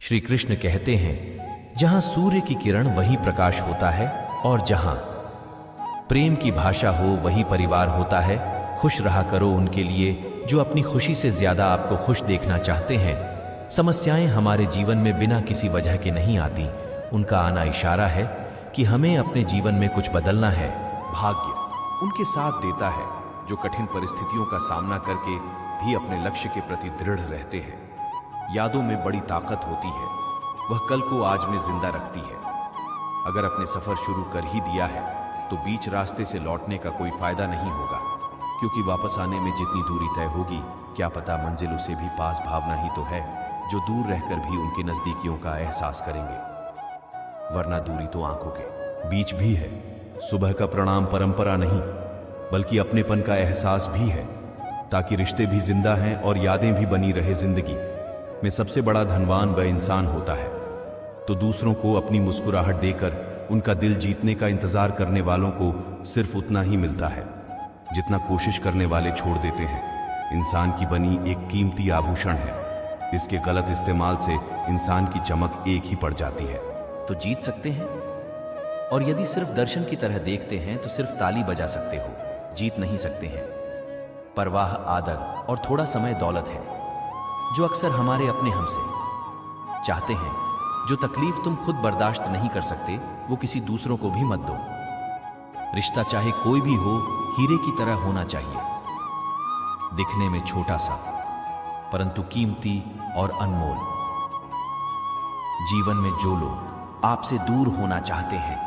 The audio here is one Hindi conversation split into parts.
श्री कृष्ण कहते हैं, जहां सूर्य की किरण वही प्रकाश होता है, और जहां प्रेम की भाषा हो वही परिवार होता है। खुश रहा करो उनके लिए जो अपनी खुशी से ज्यादा आपको खुश देखना चाहते हैं। समस्याएं हमारे जीवन में बिना किसी वजह के नहीं आती, उनका आना इशारा है कि हमें अपने जीवन में कुछ बदलना है। भाग्य उनके साथ देता है जो कठिन परिस्थितियों का सामना करके भी अपने लक्ष्य के प्रति दृढ़ रहते हैं। यादों में बड़ी ताकत होती है, वह कल को आज में जिंदा रखती है। अगर अपने सफर शुरू कर ही दिया है तो बीच रास्ते से लौटने का कोई फायदा नहीं होगा, क्योंकि वापस आने में जितनी दूरी तय होगी, क्या पता मंजिल उसे भी पास भावना ही तो है जो दूर रहकर भी उनके नजदीकियों का एहसास करेंगे। वरना दूरी तो आंखों के बीच भी है। सुबह का प्रणाम परंपरा नहीं बल्कि अपनेपन का एहसास भी है, ताकि रिश्ते भी जिंदा हैं और यादें भी बनी रहे। जिंदगी में सबसे बड़ा धनवान वह इंसान होता है तो दूसरों को अपनी मुस्कुराहट देकर उनका दिल जीतने का इंतजार करने वालों को सिर्फ उतना ही मिलता है जितना कोशिश करने वाले छोड़ देते हैं। इंसान की बनी एक कीमती आभूषण है, इसके गलत इस्तेमाल से इंसान की चमक एक ही पड़ जाती है। तो जीत सकते हैं, और यदि सिर्फ दर्शन की तरह देखते हैं तो सिर्फ ताली बजा सकते हो, जीत नहीं सकते हैं। परवाह, आदर और थोड़ा समय दौलत है जो अक्सर हमारे अपने हमसे चाहते हैं। जो तकलीफ तुम खुद बर्दाश्त नहीं कर सकते वो किसी दूसरों को भी मत दो। रिश्ता चाहे कोई भी हो, हीरे की तरह होना चाहिए, दिखने में छोटा सा परंतु कीमती और अनमोल। जीवन में जो लोग आपसे दूर होना चाहते हैं,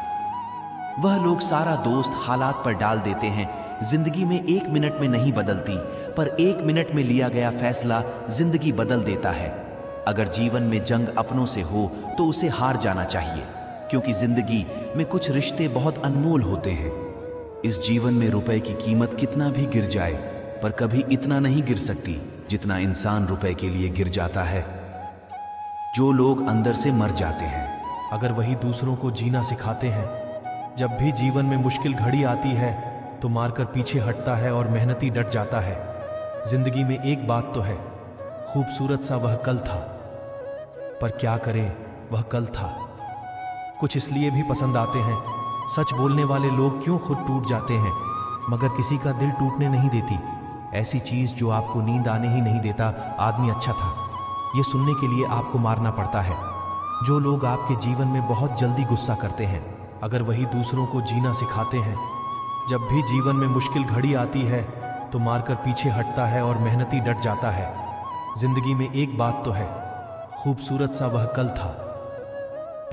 वह लोग सारा दोस्त हालात पर डाल देते हैं। जिंदगी में 1 मिनट में नहीं बदलती, पर 1 मिनट में लिया गया फैसला जिंदगी बदल देता है। अगर जीवन में जंग अपनों से हो तो उसे हार जाना चाहिए, क्योंकि जिंदगी में कुछ रिश्ते बहुत अनमोल होते हैं। इस जीवन में रुपए की कीमत कितना भी गिर जाए, पर कभी इतना नहीं गिर सकती जितना इंसान रुपए के लिए गिर जाता है। जो लोग अंदर से मर जाते हैं, अगर वही दूसरों को जीना सिखाते हैं। जब भी जीवन में मुश्किल घड़ी आती है तो मारकर पीछे हटता है और मेहनती डट जाता है। जिंदगी में एक बात तो है, खूबसूरत सा वह कल था, पर क्या करें वह कल था। कुछ इसलिए भी पसंद आते हैं, सच बोलने वाले लोग क्यों खुद टूट जाते हैं मगर किसी का दिल टूटने नहीं देती। ऐसी चीज जो आपको नींद आने ही नहीं देता, आदमी अच्छा था, ये सुनने के लिए आपको मारना पड़ता है। जो लोग आपके जीवन में बहुत जल्दी गुस्सा करते हैं, अगर वही दूसरों को जीना सिखाते हैं। जब भी जीवन में मुश्किल घड़ी आती है तो मारकर पीछे हटता है और मेहनती डट जाता है। जिंदगी में एक बात तो है, खूबसूरत सा वह कल था,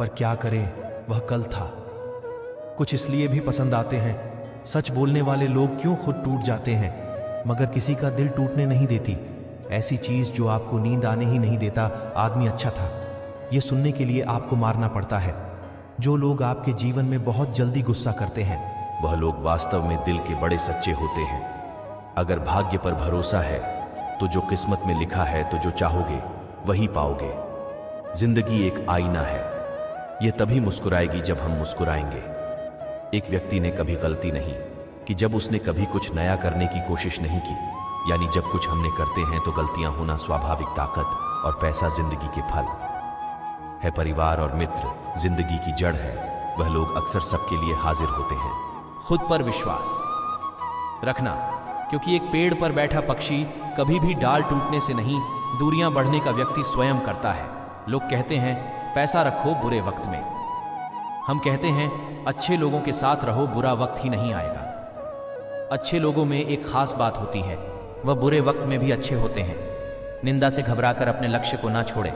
पर क्या करें वह कल था। कुछ इसलिए भी पसंद आते हैं, सच बोलने वाले लोग क्यों खुद टूट जाते हैं मगर किसी का दिल टूटने नहीं देती। ऐसी चीज जो आपको नींद आने ही नहीं देता, आदमी अच्छा था, ये सुनने के लिए आपको मारना पड़ता है। जो लोग आपके जीवन में बहुत जल्दी गुस्सा करते हैं, वह लोग वास्तव में दिल के बड़े सच्चे होते हैं। अगर भाग्य पर भरोसा है तो जो किस्मत में लिखा है तो जो चाहोगे वही पाओगे। जिंदगी एक आईना है, यह तभी मुस्कुराएगी जब हम मुस्कुराएंगे। एक व्यक्ति ने कभी गलती नहीं कि जब उसने कभी कुछ नया करने की कोशिश नहीं की। यानी जब कुछ हमने करते हैं तो गलतियां होना स्वाभाविक ताकत और पैसा जिंदगी के फल है। परिवार और मित्र जिंदगी की जड़ है, वह लोग अक्सर सबके लिए हाजिर होते हैं। खुद पर विश्वास रखना, क्योंकि एक पेड़ पर बैठा पक्षी कभी भी डाल टूटने से नहीं, दूरियां बढ़ने का व्यक्ति स्वयं करता है। लोग कहते हैं पैसा रखो बुरे वक्त में, हम कहते हैं अच्छे लोगों के साथ रहो, बुरा वक्त ही नहीं आएगा। अच्छे लोगों में एक खास बात होती है, वह बुरे वक्त में भी अच्छे होते हैं। निंदा से घबराकर अपने लक्ष्य को ना छोड़े,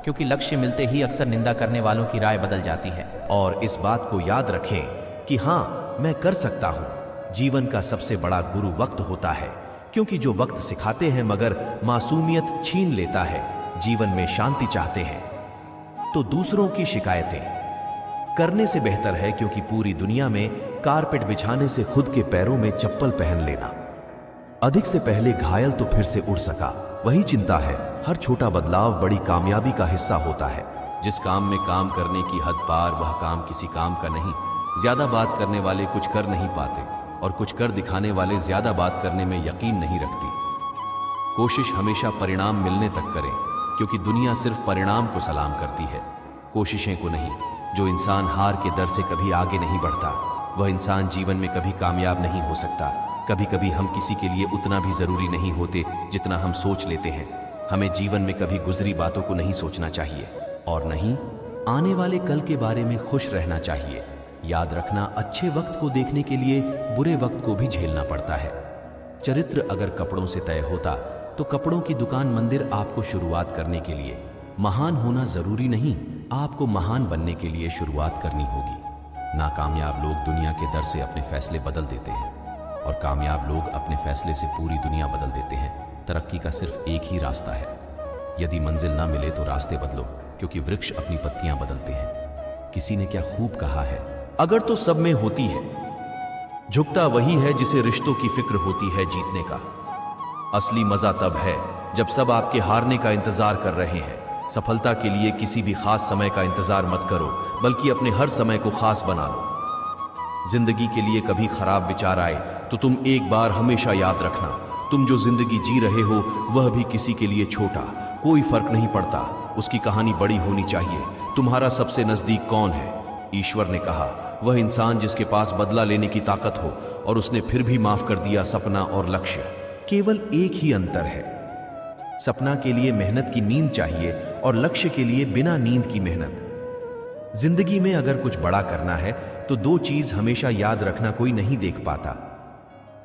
क्योंकि लक्ष्य मिलते ही अक्सर निंदा करने वालों की राय बदल जाती है। और इस बात को याद रखें कि हाँ, मैं कर सकता हूं। जीवन का सबसे बड़ा गुरु वक्त होता है, क्योंकि जो वक्त सिखाते हैं मगर मासूमियत छीन लेता है। जीवन में शांति चाहते हैं तो दूसरों की शिकायतें करने से बेहतर है, क्योंकि पूरी दुनिया में कारपेट बिछाने से खुद के पैरों में चप्पल पहन लेना अधिक से पहले घायल तो फिर से उड़ सका, वही चिंता है। हर छोटा बदलाव बड़ी कामयाबी का हिस्सा होता है। जिस काम में काम करने की हद पार, वह काम किसी काम का नहीं। ज्यादा बात करने वाले कुछ कर नहीं पाते, और कुछ कर दिखाने वाले ज्यादा बात करने में यकीन नहीं रखती। कोशिश हमेशा परिणाम मिलने तक करें, क्योंकि दुनिया सिर्फ परिणाम को सलाम करती है, कोशिशें को नहीं। जो इंसान हार के डर से कभी आगे नहीं बढ़ता, वह इंसान जीवन में कभी कामयाब नहीं हो सकता। कभी कभी हम किसी के लिए उतना भी जरूरी नहीं होते जितना हम सोच लेते हैं। हमें जीवन में कभी गुजरी बातों को नहीं सोचना चाहिए और नहीं आने वाले कल के बारे में खुश रहना चाहिए। याद रखना, अच्छे वक्त को देखने के लिए बुरे वक्त को भी झेलना पड़ता है। चरित्र अगर कपड़ों से तय होता तो कपड़ों की दुकान मंदिर आपको शुरुआत करने के लिए महान होना जरूरी नहीं, आपको महान बनने के लिए शुरुआत करनी होगी। नाकामयाब लोग दुनिया के डर से अपने फैसले बदल देते हैं और कामयाब लोग अपने फैसले से पूरी दुनिया बदल देते हैं। तरक्की का सिर्फ एक ही रास्ता है। यदि मंजिल ना मिले तो रास्ते बदलो, क्योंकि वृक्ष अपनी पत्तियां बदलते हैं। किसी ने क्या खूब कहा है, अगर तो सब में होती है, झुकता वही है जिसे रिश्तों की फिक्र होती है जीतने का। असली मजा तब है जब सब आपके हारने का इंतजार कर रहे हैं। सफलता के लिए किसी भी खास समय का इंतजार मत करो, बल्कि अपने हर समय को खास बना लो। जिंदगी के लिए कभी खराब विचार आए तो तुम एक बार हमेशा याद रखना, तुम जो जिंदगी जी रहे हो वह भी किसी के लिए छोटा, कोई फर्क नहीं पड़ता, उसकी कहानी बड़ी होनी चाहिए। तुम्हारा सबसे नजदीक कौन है? ईश्वर ने कहा, वह इंसान जिसके पास बदला लेने की ताकत हो और उसने फिर भी माफ कर दिया सपना और लक्ष्य। केवल एक ही अंतर है, सपना के लिए मेहनत की नींद चाहिए और लक्ष्य के लिए बिना नींद की मेहनत। जिंदगी में अगर कुछ बड़ा करना है तो दो चीज हमेशा याद रखना कोई नहीं देख पाता,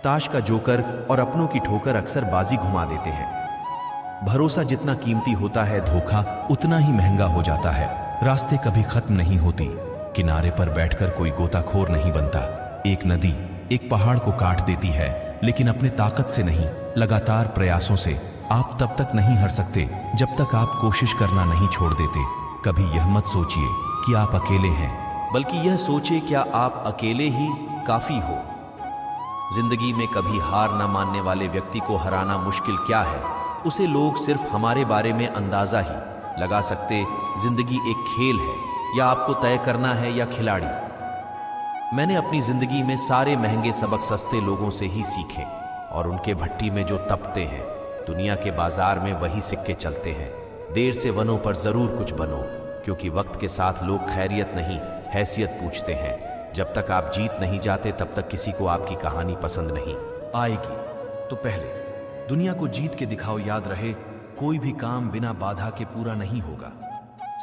ताश का जोकर और अपनों की ठोकर अक्सर बाजी घुमा देते हैं। भरोसा जितना कीमती होता है, धोखा उतना ही महंगा हो जाता है। रास्ते कभी खत्म नहीं होती, किनारे पर बैठकर कोई गोताखोर नहीं बनता। एक नदी एक पहाड़ को काट देती है, लेकिन अपने ताकत से नहीं, लगातार प्रयासों से। आप तब तक नहीं हार सकते जब तक आप कोशिश करना नहीं छोड़ देते। कभी यह मत सोचिए कि आप अकेले हैं, बल्कि यह सोचिए क्या आप अकेले ही काफी हो। जिंदगी में कभी हार न मानने वाले व्यक्ति को हराना मुश्किल क्या है, उसे लोग सिर्फ हमारे बारे में अंदाजा ही लगा सकते। जिंदगी एक खेल है, या आपको तय करना है या खिलाड़ी। मैंने अपनी जिंदगी में सारे महंगे सबक सस्ते लोगों से ही सीखे, और उनके भट्टी में जो तपते हैं, दुनिया के बाजार में वही सिक्के चलते हैं। देर से बनों पर जरूर कुछ बनो, क्योंकि वक्त के साथ लोग खैरियत नहीं हैसियत पूछते हैं। जब तक आप जीत नहीं जाते तब तक किसी को आपकी कहानी पसंद नहीं आएगी। तो पहले दुनिया को जीत के दिखाओ। याद रहे, कोई भी काम बिना बाधा के पूरा नहीं होगा।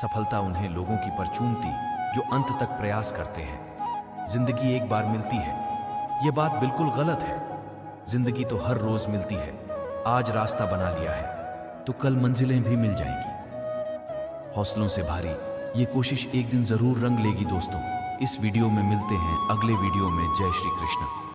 सफलता उन्हें लोगों की परचूनती जो अंत तक प्रयास करते हैं। जिंदगी एक बार मिलती है, यह बात बिल्कुल गलत है। जिंदगी तो हर रोज मिलती है। आज रास्ता बना लिया है तो कल मंजिलें भी मिल जाएंगी। हौसलों से भारी ये कोशिश एक दिन जरूर रंग लेगी दोस्तों। इस वीडियो में मिलते हैं अगले वीडियो में। जय श्री कृष्ण।